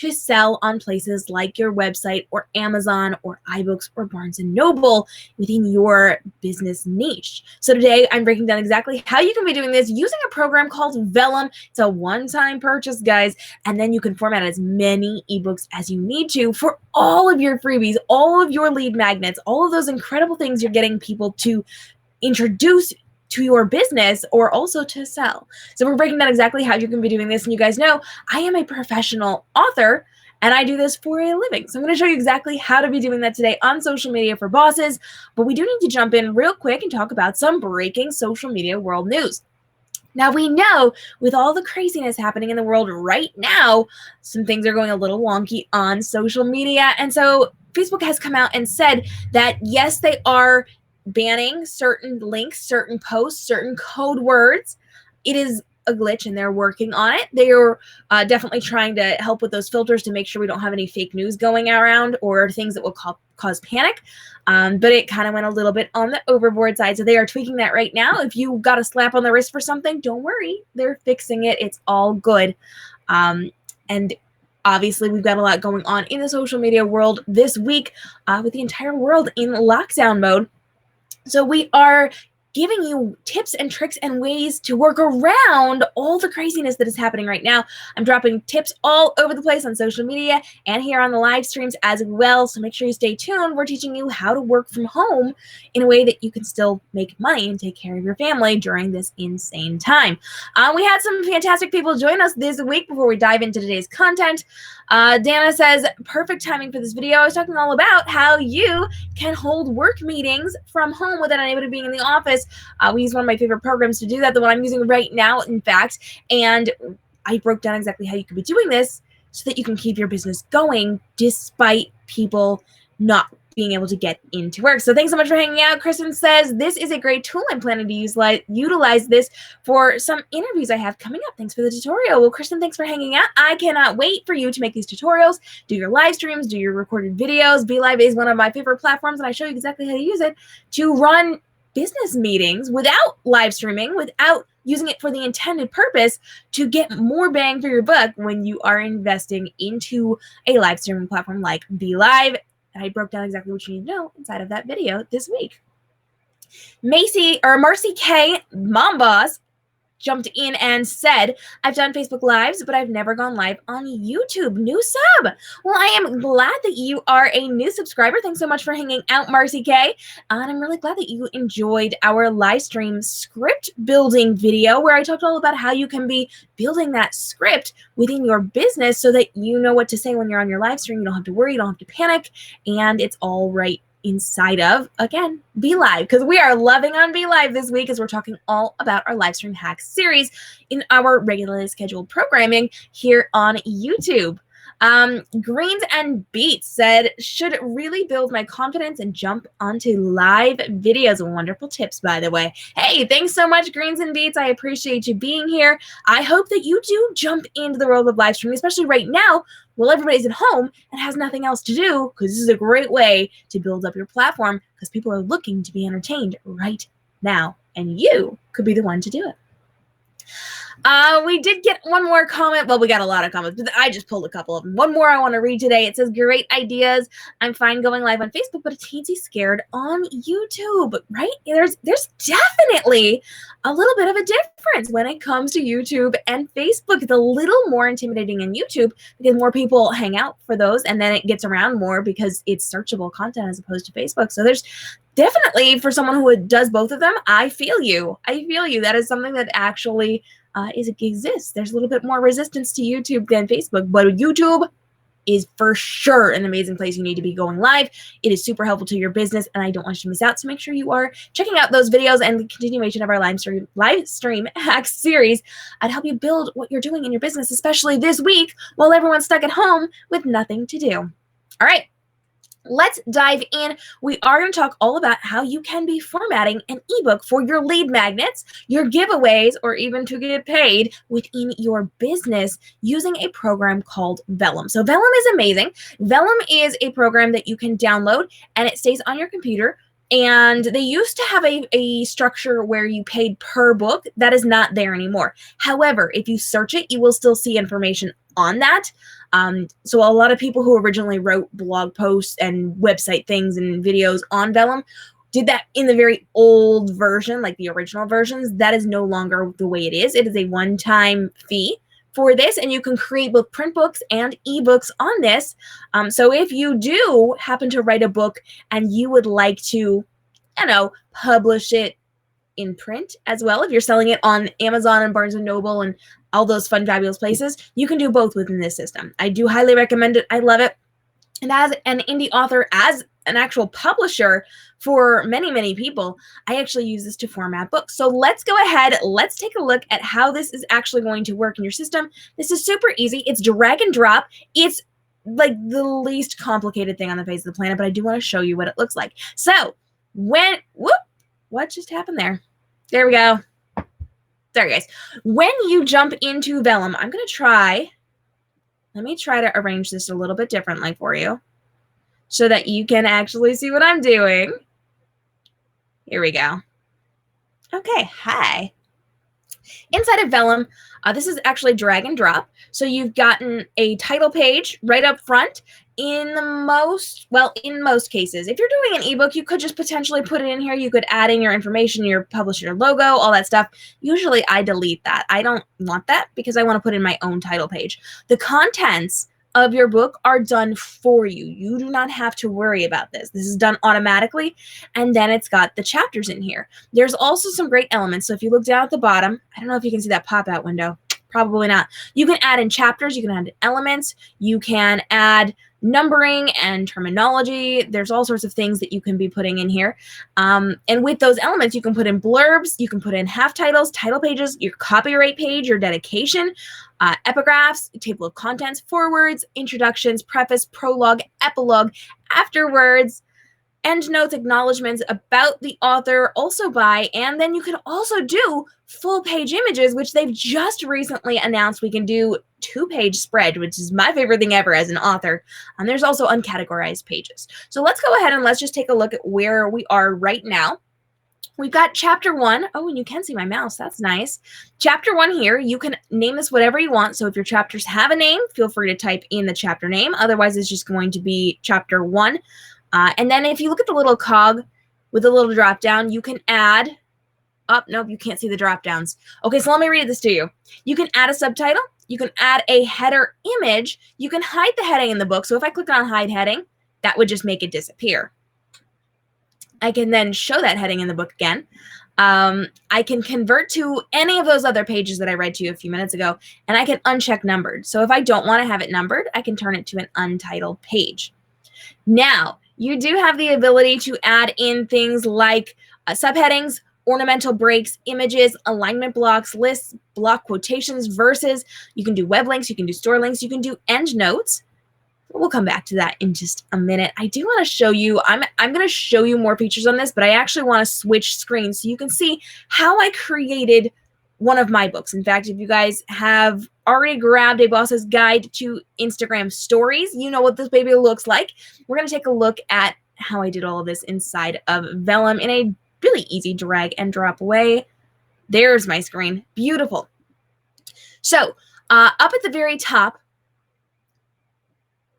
to sell on places like your website or Amazon or iBooks or Barnes & Noble within your business niche. So today I'm breaking down exactly how you can be doing this using a program called Vellum. It's a one-time purchase, guys, and then you can format as many ebooks as you need to for all of your freebies, all of your lead magnets, all of those incredible things you're getting people to introduce to your business or also to sell. So we're breaking down exactly how you can be doing this. And you guys know I am a professional author and I do this for a living. So I'm going to show you exactly how to be doing that today on social media for bosses. But we do need to jump in real quick and talk about some breaking social media world news. Now, we know with all the craziness happening in the world right now, some things are going a little wonky on social media. And so Facebook has come out and said that, yes, they are banning certain links, certain posts, certain code words. It is a glitch and they're working on it. They are definitely trying to help with those filters to make sure we don't have any fake news going around or things that will cause panic. But it kind of went a little bit on the overboard side. So they are tweaking that right now. If you got a slap on the wrist for something, don't worry. They're fixing it. It's all good. And obviously, we've got a lot going on in the social media world this week with the entire world in lockdown mode. So we are giving you tips and tricks and ways to work around all the craziness that is happening right now. I'm dropping tips all over the place on social media and here on the live streams as well. So make sure you stay tuned. We're teaching you how to work from home in a way that you can still make money and take care of your family during this insane time. We had some fantastic people join us this week before we dive into today's content. Dana says, perfect timing for this video. I was talking all about how you can hold work meetings from home without anybody being in the office. We use one of my favorite programs to do that, the one I'm using right now, in fact. And I broke down exactly how you could be doing this so that you can keep your business going despite people not being able to get into work. So thanks so much for hanging out. Kristen says, this is a great tool. I'm planning to utilize this for some interviews I have coming up. Thanks for the tutorial. Well, Kristen, thanks for hanging out. I cannot wait for you to make these tutorials, do your live streams, do your recorded videos. BeLive is one of my favorite platforms, and I show you exactly how to use it to run business meetings without live streaming, without using it for the intended purpose to get more bang for your buck when you are investing into a live streaming platform like BeLive. And I broke down exactly what you need to know inside of that video this week. Marcy K, Mom Boss, jumped in and said, I've done Facebook Lives, but I've never gone live on YouTube. New sub. Well, I am glad that you are a new subscriber. Thanks so much for hanging out, Marcy K. And I'm really glad that you enjoyed our live stream script building video where I talked all about how you can be building that script within your business so that you know what to say when you're on your live stream. You don't have to worry, you don't have to panic, and it's all right inside of, again, BeLive, because we are loving on BeLive this week as we're talking all about our live stream hacks series in our regularly scheduled programming here on YouTube. Greens and Beats said, should really build my confidence and jump onto live videos. Wonderful tips, by the way. Hey, thanks so much, Greens and Beats. I appreciate you being here. I hope that you do jump into the world of live streaming, especially right now while everybody's at home and has nothing else to do, because this is a great way to build up your platform because people are looking to be entertained right now, and you could be the one to do it. We did get one more comment. Well, we got a lot of comments, but I just pulled a couple of them. One more I want to read today. It says, great ideas. I'm fine going live on Facebook, but a teensy scared on YouTube, right? There's definitely a little bit of a difference when it comes to YouTube and Facebook. It's a little more intimidating in YouTube because more people hang out for those, and then it gets around more because it's searchable content as opposed to Facebook. So there's definitely, for someone who does both of them, I feel you. That is something that actually exists. There's a little bit more resistance to YouTube than Facebook, but YouTube is for sure an amazing place you need to be going live. It is super helpful to your business, and I don't want you to miss out. So make sure you are checking out those videos and the continuation of our live stream hacks series. I'd help you build what you're doing in your business, especially this week while everyone's stuck at home with nothing to do. All right. Let's dive in. We are going to talk all about how you can be formatting an ebook for your lead magnets, your giveaways, or even to get paid within your business using a program called Vellum. So Vellum is amazing. Vellum is a program that you can download and it stays on your computer. And they used to have a structure where you paid per book. That is not there anymore. However, if you search it, you will still see information on that. So a lot of people who originally wrote blog posts and website things and videos on Vellum did that in the very old version, like the original versions. That is no longer the way it is. It is a one-time fee for this, and you can create both print books and ebooks on this. So if you do happen to write a book and you would like to, publish it in print as well, if you're selling it on Amazon and Barnes & Noble and all those fun, fabulous places, you can do both within this system. I do highly recommend it. I love it. And as an indie author, as an actual publisher for many, many people, I actually use this to format books. So let's go ahead. Let's take a look at how this is actually going to work in your system. This is super easy. It's drag and drop. It's like the least complicated thing on the face of the planet, but I do want to show you what it looks like. So what just happened there? There we go. Sorry, guys. When you jump into Vellum, let me try to arrange this a little bit differently for you so that you can actually see what I'm doing. Here we go. Okay, hi. Inside of Vellum, this is actually drag and drop. So you've gotten a title page right up front. In most cases, if you're doing an ebook, you could just potentially put it in here. You could add in your information, your publisher logo, all that stuff. Usually I delete that. I don't want that because I want to put in my own title page. The contents of your book are done for you. You do not have to worry about this. This is done automatically. And then it's got the chapters in here. There's also some great elements. So if you look down at the bottom, I don't know if you can see that pop-out window. Probably not. You can add in chapters. You can add elements. You can add numbering and terminology. There's all sorts of things that you can be putting in here. And with those elements, you can put in blurbs, you can put in half titles, title pages, your copyright page, your dedication, epigraphs, table of contents, forewords, introductions, preface, prologue, epilogue, afterwords, endnotes, acknowledgments about the author, also by, and then you can also do full page images, which they've just recently announced we can do 2-page spread, which is my favorite thing ever as an author. And there's also uncategorized pages. So let's go ahead and let's just take a look at where we are right now. We've got chapter 1. Oh, and you can see my mouse. That's nice. Chapter 1 here, you can name this whatever you want. So if your chapters have a name, feel free to type in the chapter name. Otherwise, it's just going to be chapter 1. And then if you look at the little cog with the little drop down, you can add, nope, you can't see the drop downs. Okay, so let me read this to you. You can add a subtitle. You can add a header image. You can hide the heading in the book. So if I click on hide heading, that would just make it disappear. I can then show that heading in the book again. I can convert to any of those other pages that I read to you a few minutes ago, and I can uncheck numbered. So if I don't want to have it numbered, I can turn it to an untitled page. Now, you do have the ability to add in things like subheadings, ornamental breaks, images, alignment blocks, lists, block quotations, verses. You can do web links, you can do store links, you can do endnotes. We'll come back to that in just a minute. I do want to show you, I'm going to show you more features on this, but I actually want to switch screens so you can see how I created one of my books. In fact, if you guys have already grabbed A Boss's Guide to Instagram Stories, you know what this baby looks like. We're going to take a look at how I did all of this inside of Vellum in a really easy drag and drop way. There's my screen. Beautiful. So up at the very top,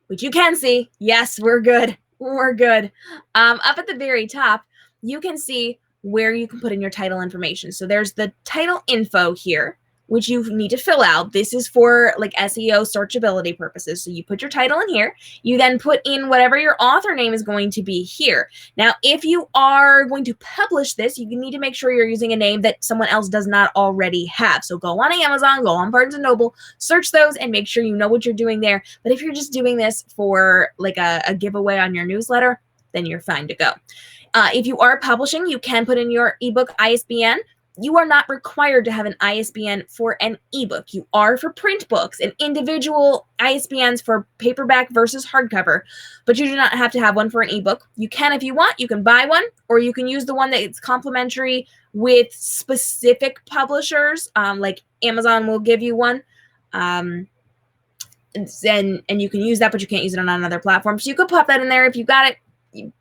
which you can see, yes, we're good. We're good. Up at the very top, you can see where you can put in your title information. So there's the title info here, which you need to fill out. This is for like SEO searchability purposes. So you put your title in here. You then put in whatever your author name is going to be here. Now, if you are going to publish this, you need to make sure you're using a name that someone else does not already have. So go on Amazon, go on Barnes & Noble, search those and make sure you know what you're doing there. But if you're just doing this for like a giveaway on your newsletter, then you're fine to go. If you are publishing, you can put in your ebook ISBN. You are not required to have an ISBN for an ebook. You are for print books and individual ISBNs for paperback versus hardcover, but you do not have to have one for an ebook. You can, if you want, you can buy one, or you can use the one that is complimentary with specific publishers, like Amazon will give you one. And you can use that, but you can't use it on another platform. So you could pop that in there if you got it.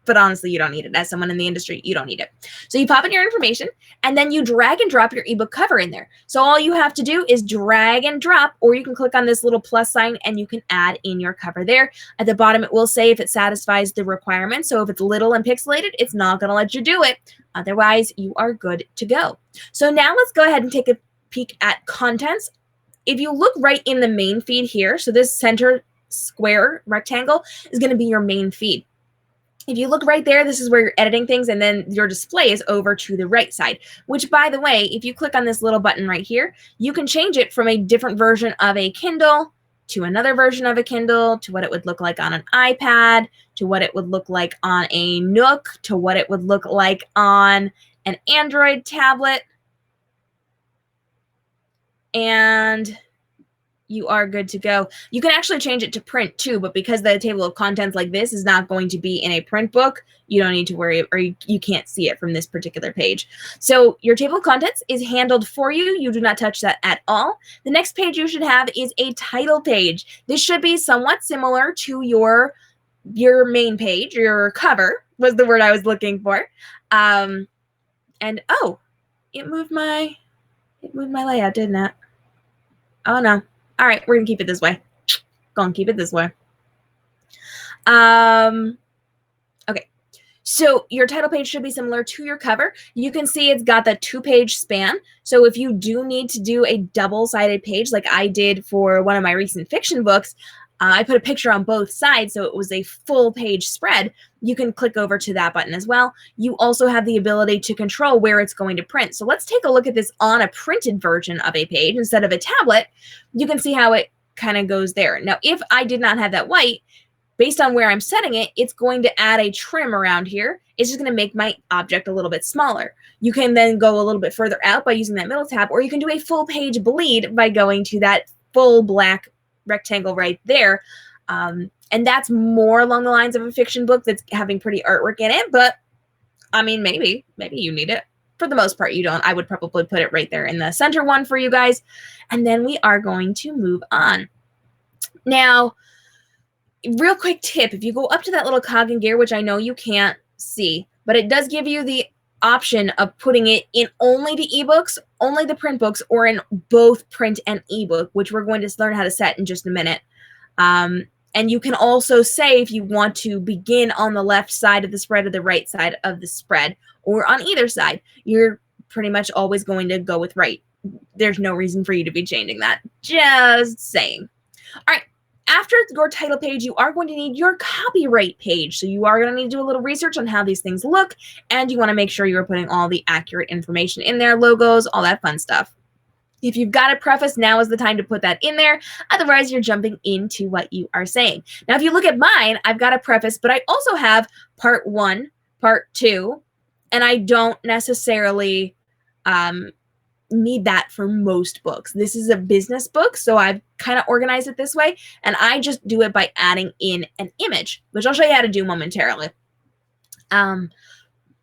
but honestly, you don't need it. As someone in the industry, you don't need it. So you pop in your information, and then you drag and drop your ebook cover in there. So all you have to do is drag and drop, or you can click on this little plus sign and you can add in your cover there. At the bottom, it will say if it satisfies the requiremements. So if it's little and pixelated, it's not going to let you do it. Otherwise, you are good to go. So now let's go ahead and take a peek at contents. If you look right in the main feed here, so this center square rectangle is going to be your main feed. If you look right there, this is where you're editing things, and then your display is over to the right side, which, by the way, if you click on this little button right here, you can change it from a different version of a Kindle to another version of a Kindle, to what it would look like on an iPad, to what it would look like on a Nook, to what it would look like on an Android tablet. And you are good to go. You can actually change it to print too, but because the table of contents like this is not going to be in a print book, you don't need to worry, or you can't see it from this particular page. So your table of contents is handled for you. You do not touch that at all. The next page you should have is a title page. This should be somewhat similar to your main page. Your cover was the word I was looking for. And oh, it moved my layout, didn't it? Oh no. All right, we're going to keep it this way. Gonna keep it this way. Okay, so your title page should be similar to your cover. You can see it's got the 2-page span. So if you do need to do a double-sided page like I did for one of my recent fiction books, I put a picture on both sides so it was a full page spread. You can click over to that button as well. You also have the ability to control where it's going to print. So let's take a look at this on a printed version of a page instead of a tablet. You can see how it kind of goes there. Now, if I did not have that white, based on where I'm setting it, it's going to add a trim around here. It's just going to make my object a little bit smaller. You can then go a little bit further out by using that middle tab, or you can do a full page bleed by going to that full black rectangle right there. And that's more along the lines of a fiction book that's having pretty artwork in it, but I mean, maybe you need it. For the most part, you don't. I would probably put it right there in the center one for you guys. And then we are going to move on. Now, real quick tip, if you go up to that little cog and gear, which I know you can't see, but it does give you the option of putting it in only the ebooks, only the print books, or in both print and ebook, which we're going to learn how to set in just a minute. And you can also say if you want to begin on the left side of the spread or the right side of the spread, or on either side. You're pretty much always going to go with right. There's no reason for you to be changing that. Just saying. All right. After your title page, you are going to need your copyright page. So you are going to need to do a little research on how these things look, and you want to make sure you're putting all the accurate information in there, logos, all that fun stuff. If you've got a preface, now is the time to put that in there. Otherwise, you're jumping into what you are saying. Now, if you look at mine, I've got a preface, but I also have part 1, part 2, and I don't necessarily need that for most books. This is a business book, so I've kind of organized it this way, and I just do it by adding in an image, which I'll show you how to do momentarily.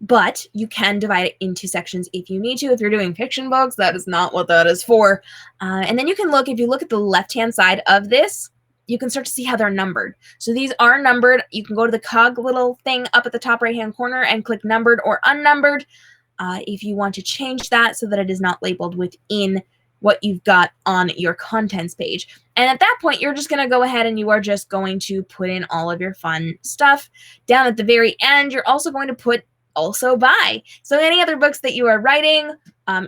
But you can divide it into sections if you need to. If you're doing fiction books, that is not what that is for. And then you can look, if you look at the left-hand side of this, you can start to see how they're numbered. So these are numbered. You can go to the cog little thing up at the top right-hand corner and click numbered or unnumbered if you want to change that so that it is not labeled within what you've got on your contents page. And at that point, you're just going to go ahead and you are just going to put in all of your fun stuff. Down at the very end, you're also going to put also buy. So any other books that you are writing,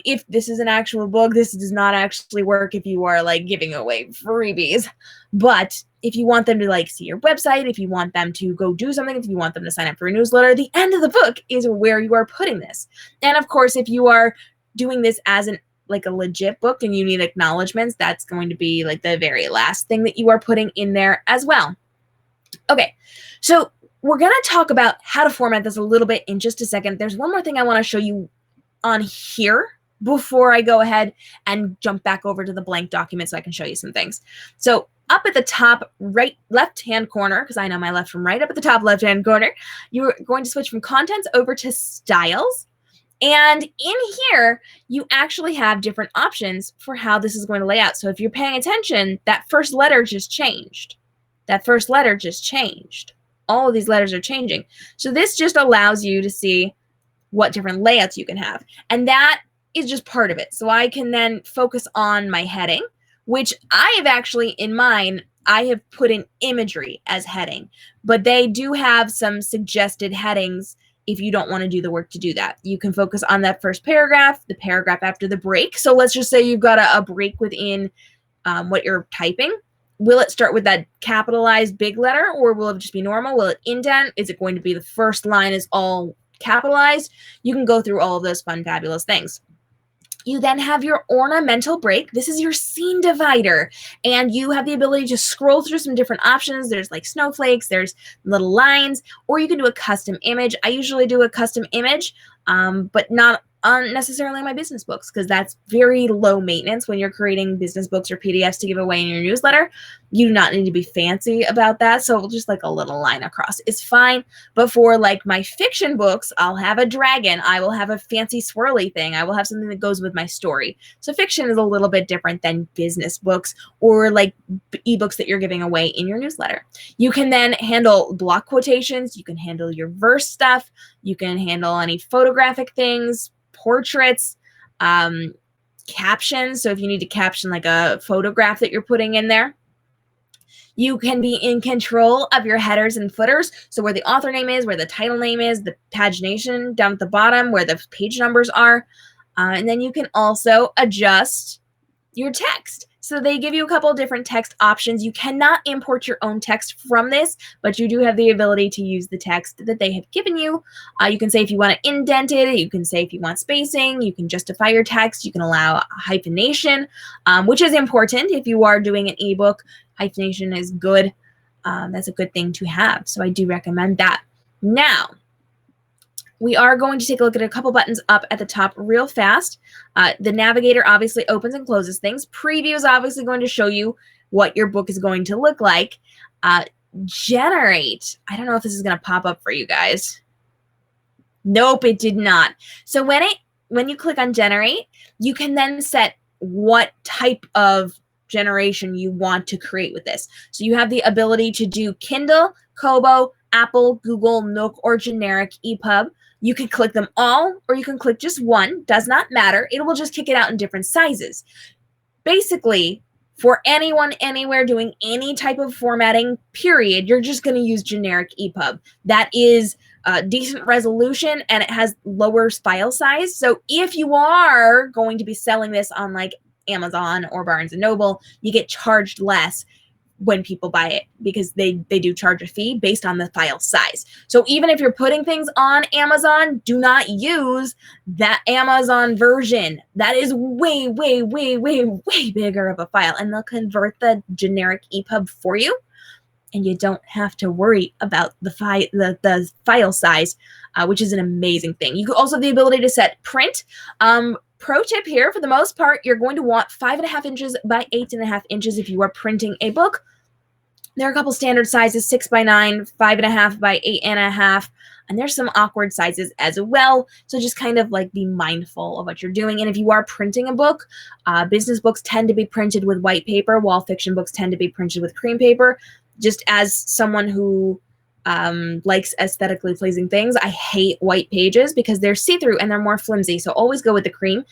if this is an actual book, this does not actually work if you are like giving away freebies. But if you want them to like see your website, if you want them to go do something, if you want them to sign up for a newsletter, the end of the book is where you are putting this. And of course, if you are doing this as a legit book and you need acknowledgments, that's going to be like the very last thing that you are putting in there as well. Okay, so we're going to talk about how to format this a little bit in just a second. There's one more thing I want to show you on here before I go ahead and jump back over to the blank document so I can show you some things. So up at the top right left-hand corner, because I know my left from right, up at the top left-hand corner, you're going to switch from contents over to styles. And in here, you actually have different options for how this is going to lay out. So if you're paying attention, that first letter just changed. That first letter just changed all of these letters are changing. So this just allows you to see what different layouts you can have. And that is just part of it. So I can then focus on my heading, which I have actually in mine, I have put in imagery as heading, but they do have some suggested headings if you don't want to do the work to do that. You can focus on that first paragraph, the paragraph after the break. So let's just say you've got a break within what you're typing. Will it start with that capitalized big letter, or will it just be normal? Will it indent? Is it going to be the first line is all capitalized? You can go through all of those fun, fabulous things. You then have your ornamental break. This is your scene divider, and you have the ability to scroll through some different options. There's like snowflakes, there's little lines, or you can do a custom image. I usually do a custom image, but not unnecessarily my business books, because that's very low maintenance when you're creating business books or PDFs to give away in your newsletter. You do not need to be fancy about that. So just like a little line across is fine. But for like my fiction books, I'll have a dragon. I will have a fancy swirly thing. I will have something that goes with my story. So fiction is a little bit different than business books or like ebooks that you're giving away in your newsletter. You can then handle block quotations. You can handle your verse stuff. You can handle any photographic things, portraits, captions. So if you need to caption like a photograph that you're putting in there, you can be in control of your headers and footers. So where the author name is, where the title name is, the pagination down at the bottom, where the page numbers are. And then you can also adjust your text. So they give you a couple of different text options. You cannot import your own text from this, but you do have the ability to use the text that they have given you. You can say if you want to indent it, you can say if you want spacing, you can justify your text, you can allow hyphenation, which is important if you are doing an ebook. Hyphenation is good. That's a good thing to have. So I do recommend that. Now, we are going to take a look at a couple buttons up at the top real fast. The navigator obviously opens and closes things. Preview is obviously going to show you what your book is going to look like. Generate. I don't know if this is going to pop up for you guys. Nope, it did not. So when you click on generate, you can then set what type of generation you want to create with this. So you have the ability to do Kindle, Kobo, Apple, Google, Nook, or generic EPUB. You can click them all, or you can click just one. Does not matter. It will just kick it out in different sizes. Basically, for anyone, anywhere doing any type of formatting, period, you're just going to use generic EPUB. That is decent resolution, and it has lower file size. So if you are going to be selling this on like Amazon or Barnes & Noble, you get charged less when people buy it, because they do charge a fee based on the file size. So even if you're putting things on Amazon, do not use that Amazon version. That is way, way, way, way, way bigger of a file, and they'll convert the generic EPUB for you, and you don't have to worry about the file size, which is an amazing thing. You also have the ability to set print. Pro tip here, for the most part, you're going to want 5.5 inches by 8.5 inches if you are printing a book. There are a couple standard sizes, 6 by 9, 5.5 by 8.5, and there's some awkward sizes as well. So just kind of like be mindful of what you're doing. And if you are printing a book, business books tend to be printed with white paper, while fiction books tend to be printed with cream paper. Just as someone who likes aesthetically pleasing things, I hate white pages because they're see-through and they're more flimsy. So always go with the cream.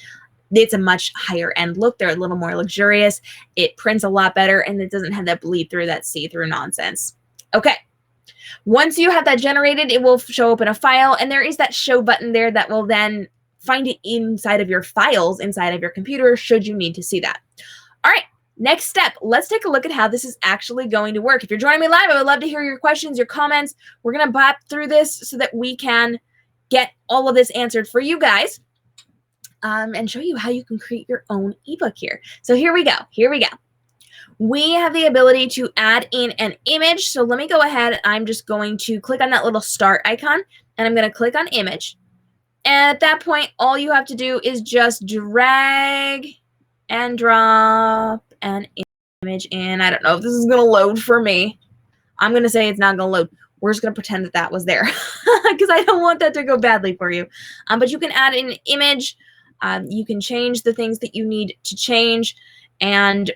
It's a much higher end look. They're a little more luxurious. It prints a lot better, and it doesn't have that bleed through, that see-through nonsense. Okay. Once you have that generated, it will show up in a file, and there is that show button there that will then find it inside of your files, inside of your computer, should you need to see that. All right. Next step, let's take a look at how this is actually going to work. If you're joining me live, I would love to hear your questions, your comments. We're going to bop through this so that we can get all of this answered for you guys, and show you how you can create your own ebook here. So here we go. Here we go. We have the ability to add in an image. So let me go ahead. I'm just going to click on that little start icon, and I'm going to click on image. And at that point, all you have to do is just drag and drop an image in. I don't know if this is going to load for me. I'm going to say it's not going to load. We're just going to pretend that that was there because I don't want that to go badly for you. But you can add an image. You can change the things that you need to change, and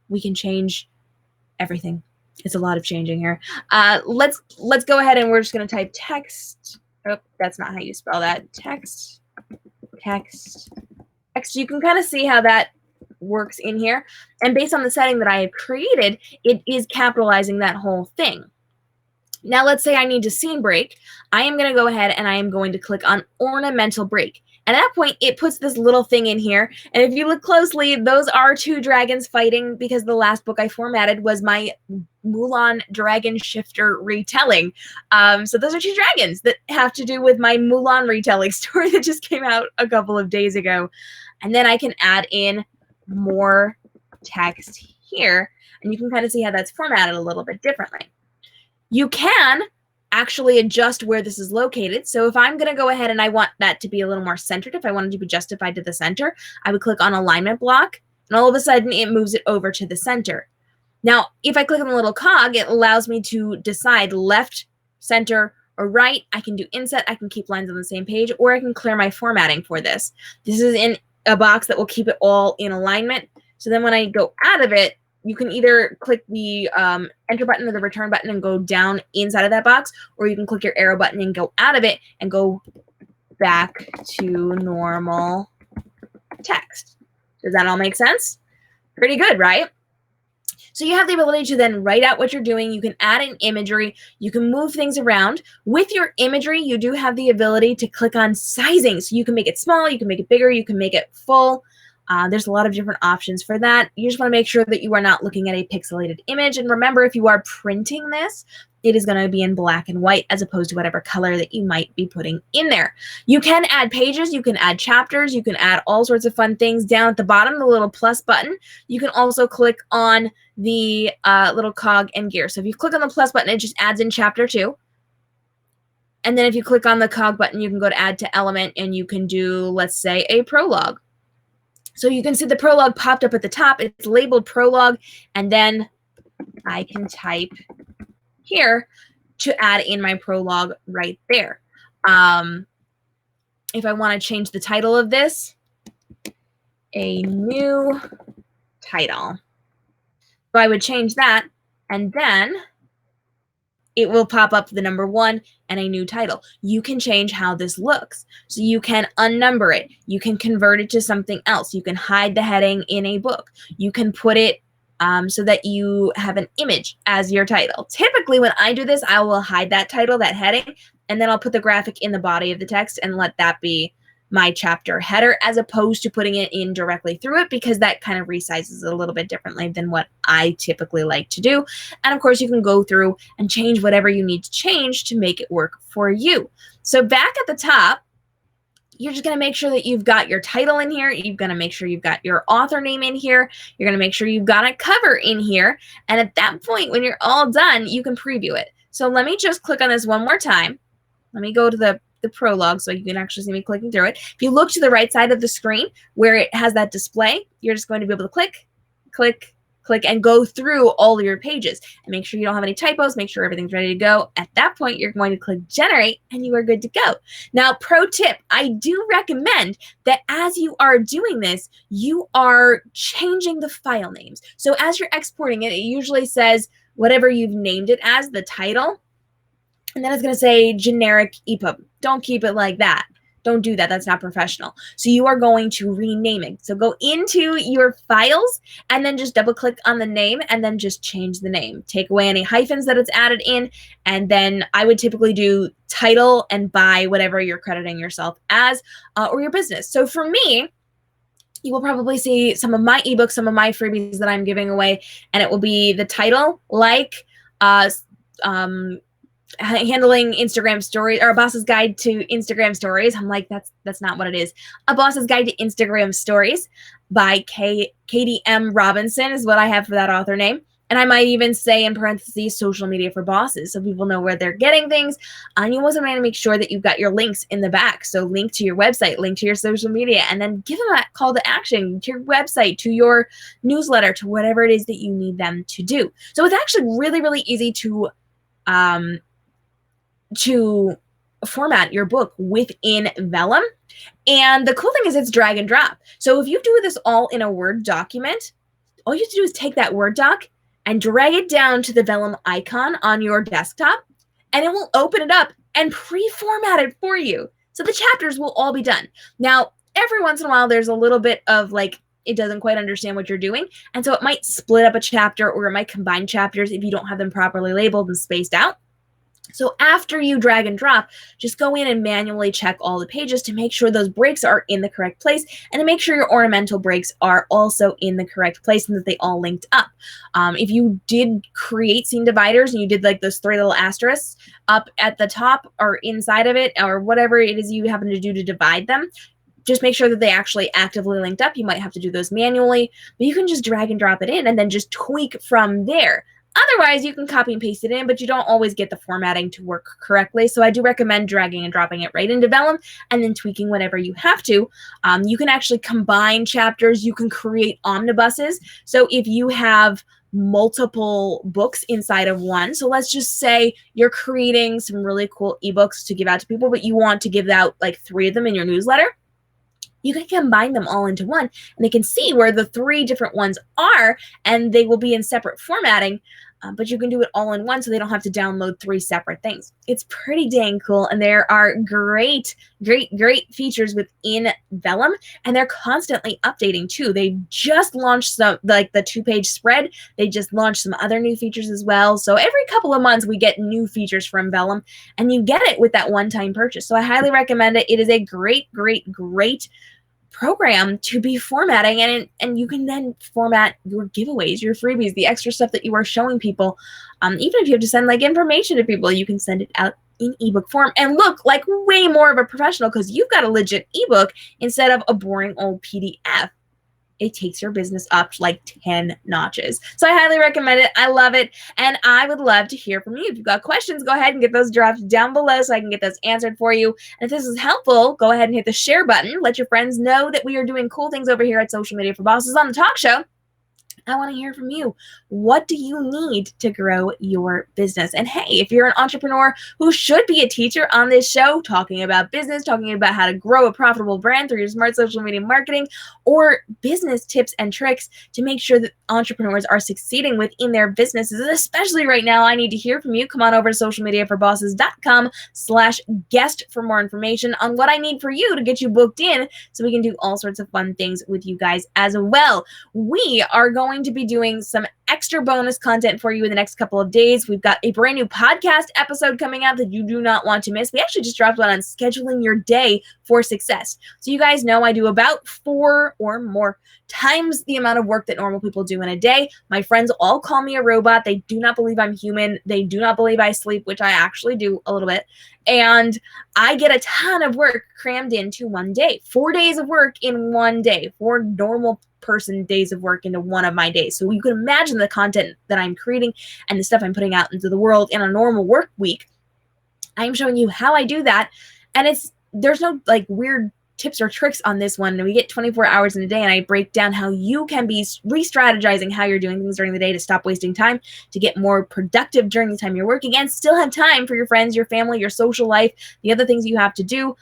we can change everything. It's a lot of changing here. Let's go ahead and we're just going to type text. Oh, that's not how you spell that. Text. You can kind of see how that works in here. And based on the setting that I have created, it is capitalizing that whole thing. Now, let's say I need to scene break. I am going to go ahead and I am going to click on ornamental break. And at that point, it puts this little thing in here. And if you look closely, those are two dragons fighting because the last book I formatted was my Mulan Dragon Shifter retelling. So those are two dragons that have to do with my Mulan retelling story that just came out a couple of days ago. And then I can add in more text here. And you can kind of see how that's formatted a little bit differently. You can actually adjust where this is located. So if I'm going to go ahead and I want that to be a little more centered, if I wanted to be justified to the center, I would click on alignment block, and all of a sudden it moves it over to the center. Now, if I click on the little cog, it allows me to decide left, center, or right. I can do inset, I can keep lines on the same page, or I can clear my formatting for this. This is in a box that will keep it all in alignment. So then when I go out of it, you can either click the enter button or the return button and go down inside of that box, or you can click your arrow button and go out of it and go back to normal text. Does that all make sense? Pretty good, right? So you have the ability to then write out what you're doing. You can add in imagery. You can move things around. With your imagery, you do have the ability to click on sizing. So you can make it small, you can make it bigger, you can make it full. There's a lot of different options for that. You just want to make sure that you are not looking at a pixelated image. And remember, if you are printing this, it is going to be in black and white as opposed to whatever color that you might be putting in there. You can add pages, you can add chapters, you can add all sorts of fun things. Down at the bottom, the little plus button, you can also click on the little cog and gear. So if you click on the plus button, it just adds in chapter 2. And then if you click on the cog button, you can go to add to element and you can do, let's say, a prologue. So you can see the prologue popped up at the top. It's labeled prologue, and then I can type here to add in my prologue right there. If I want to change the title of this, a new title. So I would change that, and then it will pop up the number 1 and a new title. You can change how this looks. So you can unnumber it. You can convert it to something else. You can hide the heading in a book. You can put it so that you have an image as your title. Typically, when I do this, I will hide that title, that heading, and then I'll put the graphic in the body of the text and let that be my chapter header, as opposed to putting it in directly through it, because that kind of resizes it a little bit differently than what I typically like to do. And of course, you can go through and change whatever you need to change to make it work for you. So back at the top, you're just going to make sure that you've got your title in here. You're going to make sure you've got your author name in here. You're going to make sure you've got a cover in here. And at that point, when you're all done, you can preview it. So let me just click on this one more time. Let me go to the prologue so you can actually see me clicking through it. If you look to the right side of the screen where it has that display, you're just going to be able to click, click, click, and go through all of your pages. And make sure you don't have any typos. Make sure everything's ready to go. At that point, you're going to click generate and you are good to go. Now, pro tip, I do recommend that as you are doing this, you are changing the file names. So as you're exporting it, it usually says whatever you've named it as, the title. And then it's going to say generic EPUB. Don't keep it like that. Don't do that. That's not professional. So you are going to rename it. So go into your files and then just double click on the name and then just change the name. Take away any hyphens that it's added in. And then I would typically do title and by whatever you're crediting yourself as or your business. So for me, you will probably see some of my ebooks, some of my freebies that I'm giving away, and it will be the title, like handling Instagram stories, or a boss's guide to Instagram stories. I'm like, that's not what it is. A boss's guide to Instagram stories by Katie M. Robinson is what I have for that author name. And I might even say in parentheses, social media for bosses, so people know where they're getting things. And you also want to make sure that you've got your links in the back. So link to your website, link to your social media, and then give them that call to action to your website, to your newsletter, to whatever it is that you need them to do. So it's actually really, really easy to format your book within Vellum. And the cool thing is it's drag and drop. So if you do this all in a Word document, all you have to do is take that Word doc and drag it down to the Vellum icon on your desktop, and it will open it up and pre-format it for you. So the chapters will all be done. Now, every once in a while, there's a little bit of like, it doesn't quite understand what you're doing. And so it might split up a chapter, or it might combine chapters if you don't have them properly labeled and spaced out. So after you drag and drop, just go in and manually check all the pages to make sure those breaks are in the correct place, and to make sure your ornamental breaks are also in the correct place and that they all linked up. If you did create scene dividers and you did like those 3 little asterisks up at the top or inside of it, or whatever it is you happen to do to divide them, just make sure that they actually actively linked up. You might have to do those manually, but you can just drag and drop it in and then just tweak from there. Otherwise, you can copy and paste it in, but you don't always get the formatting to work correctly. So I do recommend dragging and dropping it right into Vellum and then tweaking whatever you have to. You can actually combine chapters. You can create omnibuses. So if you have multiple books inside of one, so let's just say you're creating some really cool ebooks to give out to people, but you want to give out like 3 of them in your newsletter, you can combine them all into one, and they can see where the 3 different ones are, and they will be in separate formatting, but you can do it all in one so they don't have to download 3 separate things. It's pretty dang cool, and there are great features within Vellum, and they're constantly updating too. They just launched some, like the 2-page spread. They just launched some other new features as well. So every couple of months we get new features from Vellum, and you get it with that one-time purchase. So I highly recommend it. It is a great program to be formatting, and you can then format your giveaways, your freebies, the extra stuff that you are showing people. Even if you have to send like information to people, you can send it out in ebook form and look like way more of a professional because you've got a legit ebook instead of a boring old PDF. It takes your business up like 10 notches. So I highly recommend it. I love it. And I would love to hear from you. If you've got questions, go ahead and get those dropped down below so I can get those answered for you. And if this is helpful, go ahead and hit the share button. Let your friends know that we are doing cool things over here at Social Media for Bosses on the talk show. I want to hear from you. What do you need to grow your business? And hey, if you're an entrepreneur who should be a teacher on this show, talking about business, talking about how to grow a profitable brand through your smart social media marketing, or business tips and tricks to make sure that entrepreneurs are succeeding within their businesses, and especially right now, I need to hear from you. Come on over to socialmediaforbosses.com/guest for more information on what I need for you to get you booked in so we can do all sorts of fun things with you guys as well. We are going to be doing some extra bonus content for you in the next couple of days. We've got a brand new podcast episode coming out that you do not want to miss. We actually just dropped one on scheduling your day for success. So you guys know I do about 4 or more times the amount of work that normal people do in a day. My friends all call me a robot. They do not believe I'm human. They do not believe I sleep, which I actually do a little bit. And I get a ton of work crammed into one day. 4 days of work in one day. 4 normal person days of work into one of my days. So you can imagine the content that I'm creating and the stuff I'm putting out into the world in a normal work week. I'm showing you how I do that. And there's no like weird tips or tricks on this one. And we get 24 hours in a day, and I break down how you can be re-strategizing how you're doing things during the day to stop wasting time, to get more productive during the time you're working, and still have time for your friends, your family, your social life, the other things you have to do.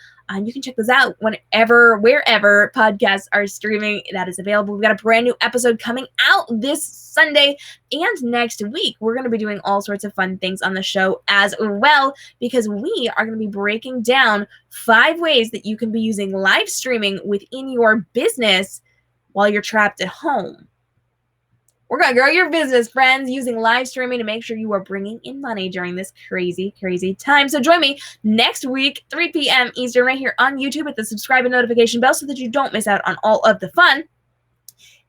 You can check this out wherever podcasts are streaming. That is available. We've got a brand new episode coming out this Sunday, and next week we're going to be doing all sorts of fun things on the show as well, because we are going to be breaking down 5 ways that you can be using live streaming within your business while you're trapped at home. We're going to grow your business, friends, using live streaming to make sure you are bringing in money during this crazy time. So join me next week, 3 p.m. Eastern, right here on YouTube with the subscribe and notification bell so that you don't miss out on all of the fun.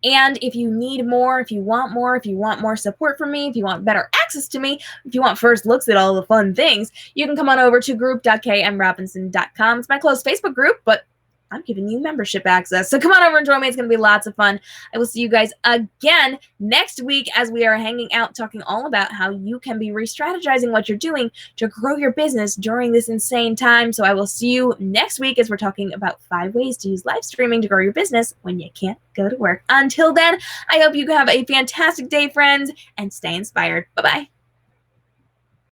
And if you need more, if you want more support from me, if you want better access to me, if you want first looks at all the fun things, you can come on over to group.kmrobinson.com. It's my closed Facebook group, but I'm giving you membership access. So come on over and join me. It's going to be lots of fun. I will see you guys again next week as we are hanging out talking all about how you can be re-strategizing what you're doing to grow your business during this insane time. So I will see you next week as we're talking about 5 ways to use live streaming to grow your business when you can't go to work. Until then, I hope you have a fantastic day, friends, and stay inspired. Bye-bye.